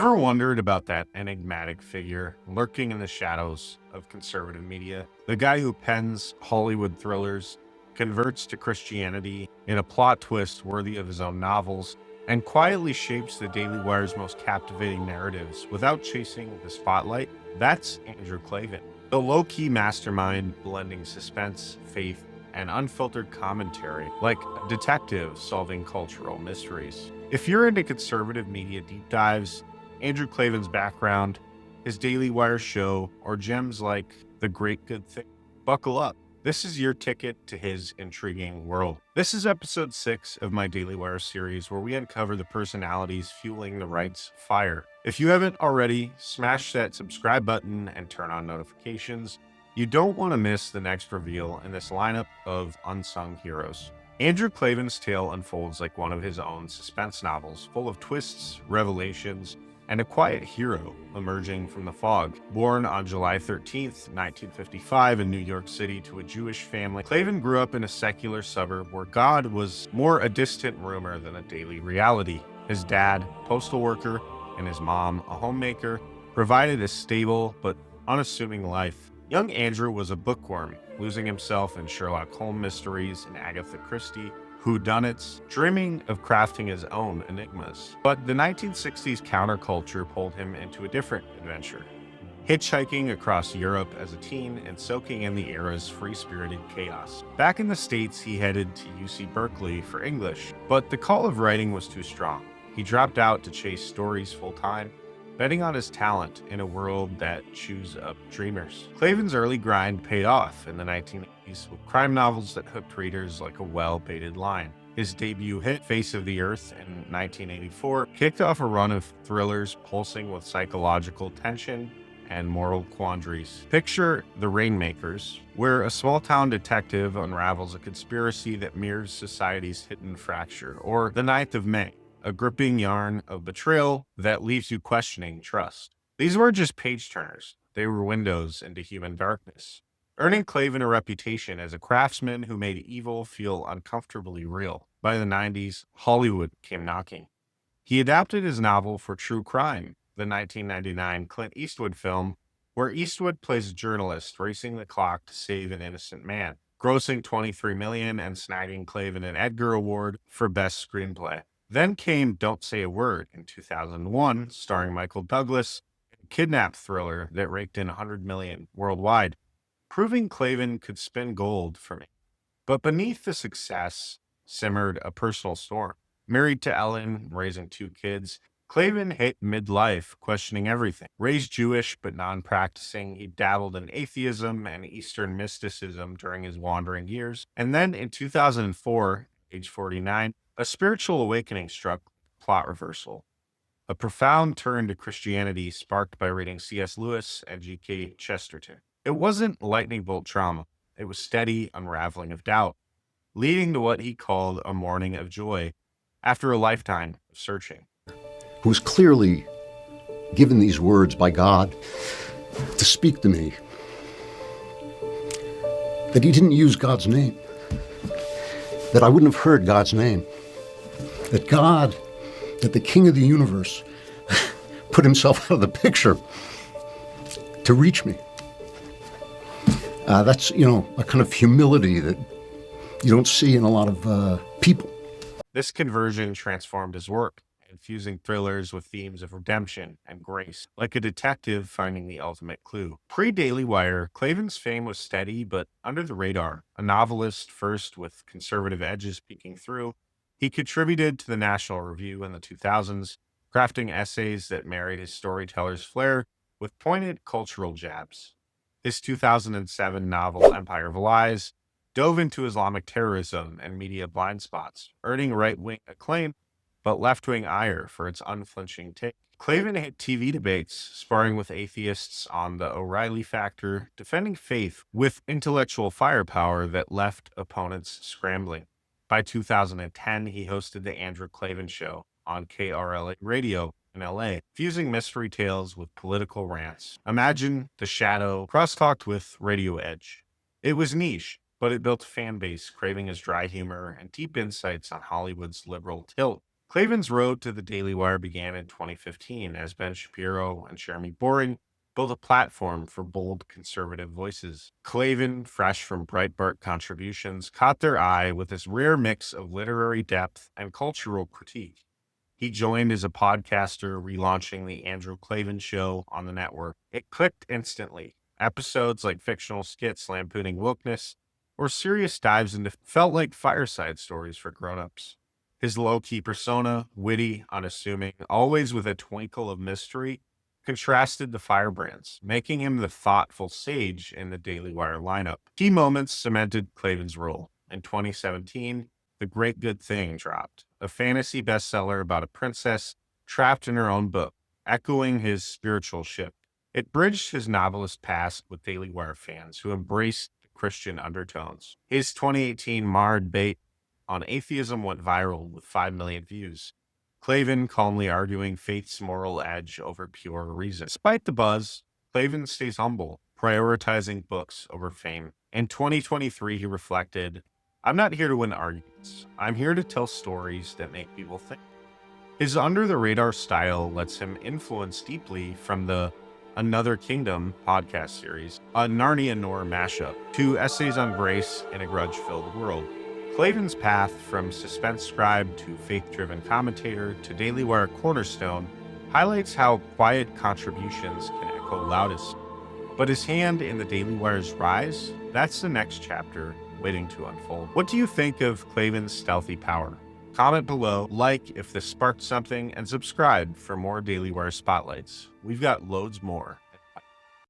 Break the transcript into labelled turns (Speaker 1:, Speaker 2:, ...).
Speaker 1: Ever wondered about that enigmatic figure lurking in the shadows of conservative media? The guy who pens Hollywood thrillers, converts to Christianity in a plot twist worthy of his own novels, and quietly shapes the Daily Wire's most captivating narratives without chasing the spotlight? That's Andrew Klavan, the low key mastermind blending suspense, faith, and unfiltered commentary like a detective solving cultural mysteries. If you're into conservative media deep dives, Andrew Klavan's background, his Daily Wire show, or gems like The Great Good Thing, buckle up. This is your ticket to his intriguing world. This is episode 6 of my Daily Wire series where we uncover the personalities fueling the right's fire. If you haven't already, smash that subscribe button and turn on notifications. You don't want to miss the next reveal in this lineup of unsung heroes. Andrew Klavan's tale unfolds like one of his own suspense novels, full of twists, revelations, and a quiet hero emerging from the fog. Born on July 13th, 1955 in New York City to a Jewish family, Klavan grew up in a secular suburb where God was more a distant rumor than a daily reality. His dad, a postal worker, and his mom, a homemaker, provided a stable but unassuming life. Young Andrew was a bookworm, losing himself in Sherlock Holmes mysteries and Agatha Christie whodunits, dreaming of crafting his own enigmas. But the 1960s counterculture pulled him into a different adventure, hitchhiking across Europe as a teen and soaking in the era's free-spirited chaos. Back in the States, he headed to UC Berkeley for English, but the call of writing was too strong. He dropped out to chase stories full-time, betting on his talent in a world that chews up dreamers. Klavan's early grind paid off in the 1980s with crime novels that hooked readers like a well-baited line. His debut hit, Face of the Earth, in 1984, kicked off a run of thrillers pulsing with psychological tension and moral quandaries. Picture The Rainmakers, where a small-town detective unravels a conspiracy that mirrors society's hidden fracture, or The 9th of May, a gripping yarn of betrayal that leaves you questioning trust. These weren't just page-turners, they were windows into human darkness, earning Klavan a reputation as a craftsman who made evil feel uncomfortably real. By the 90s, Hollywood came knocking. He adapted his novel for true crime, the 1999 Clint Eastwood film, where Eastwood plays a journalist racing the clock to save an innocent man, grossing $23 million and snagging Klavan an Edgar Award for Best Screenplay. Then came Don't Say a Word in 2001, starring Michael Douglas, a kidnap thriller that raked in $100 million worldwide, proving Klavan could spin gold for me. But beneath the success simmered a personal storm. Married to Ellen, raising 2 kids, Klavan hit midlife, questioning everything. Raised Jewish but non-practicing, he dabbled in atheism and Eastern mysticism during his wandering years. And then in 2004, age 49, a spiritual awakening struck. Plot reversal. A profound turn to Christianity sparked by reading C.S. Lewis and G.K. Chesterton. It wasn't lightning bolt trauma. It was steady unraveling of doubt, leading to what he called a morning of joy after a lifetime of searching.
Speaker 2: Who was clearly given these words by God to speak to me, that he didn't use God's name, that I wouldn't have heard God's name, that God, that the King of the universe put himself out of the picture to reach me. That's, a kind of humility that you don't see in a lot of people.
Speaker 1: This conversion transformed his work, infusing thrillers with themes of redemption and grace, like a detective finding the ultimate clue. Pre-Daily Wire, Klavan's fame was steady but under the radar. A novelist first with conservative edges peeking through, he contributed to the National Review in the 2000s, crafting essays that married his storyteller's flair with pointed cultural jabs. His 2007 novel, Empire of Lies, dove into Islamic terrorism and media blind spots, earning right-wing acclaim but left-wing ire for its unflinching take. Klavan hit TV debates, sparring with atheists on the O'Reilly factor, defending faith with intellectual firepower that left opponents scrambling. By 2010, he hosted the Andrew Klavan Show on KRLA Radio in LA, fusing mystery tales with political rants. Imagine The Shadow crosstalked with Radio Edge. It was niche, but it built a fan base craving his dry humor and deep insights on Hollywood's liberal tilt. Klavan's road to the Daily Wire began in 2015 as Ben Shapiro and Jeremy Boring built a platform for bold conservative voices. Klavan, fresh from Breitbart contributions, caught their eye with his rare mix of literary depth and cultural critique. He joined as a podcaster, relaunching the Andrew Klavan Show on the network. It clicked instantly. Episodes like fictional skits lampooning wokeness or serious dives into felt like fireside stories for grown-ups. His low-key persona, witty, unassuming, always with a twinkle of mystery, contrasted the firebrands, making him the thoughtful sage in the Daily Wire lineup. Key moments cemented Klavan's role. In 2017, The Great Good Thing dropped, a fantasy bestseller about a princess trapped in her own book, echoing his spiritual shift. It bridged his novelist past with Daily Wire fans who embraced the Christian undertones. His 2018 Marred Bait on atheism went viral with 5 million views. Klavan calmly arguing faith's moral edge over pure reason. Despite the buzz, Klavan stays humble, prioritizing books over fame. In 2023, he reflected, "I'm not here to win arguments. I'm here to tell stories that make people think." His under-the-radar style lets him influence deeply from the Another Kingdom podcast series, a Narnia Noir mashup, to essays on grace in a grudge-filled world. Klavan's path from suspense scribe to faith-driven commentator to Daily Wire cornerstone highlights how quiet contributions can echo loudest. But his hand in the Daily Wire's rise, that's the next chapter waiting to unfold. What do you think of Klavan's stealthy power? Comment below, like if this sparked something, and subscribe for more Daily Wire spotlights. We've got loads more.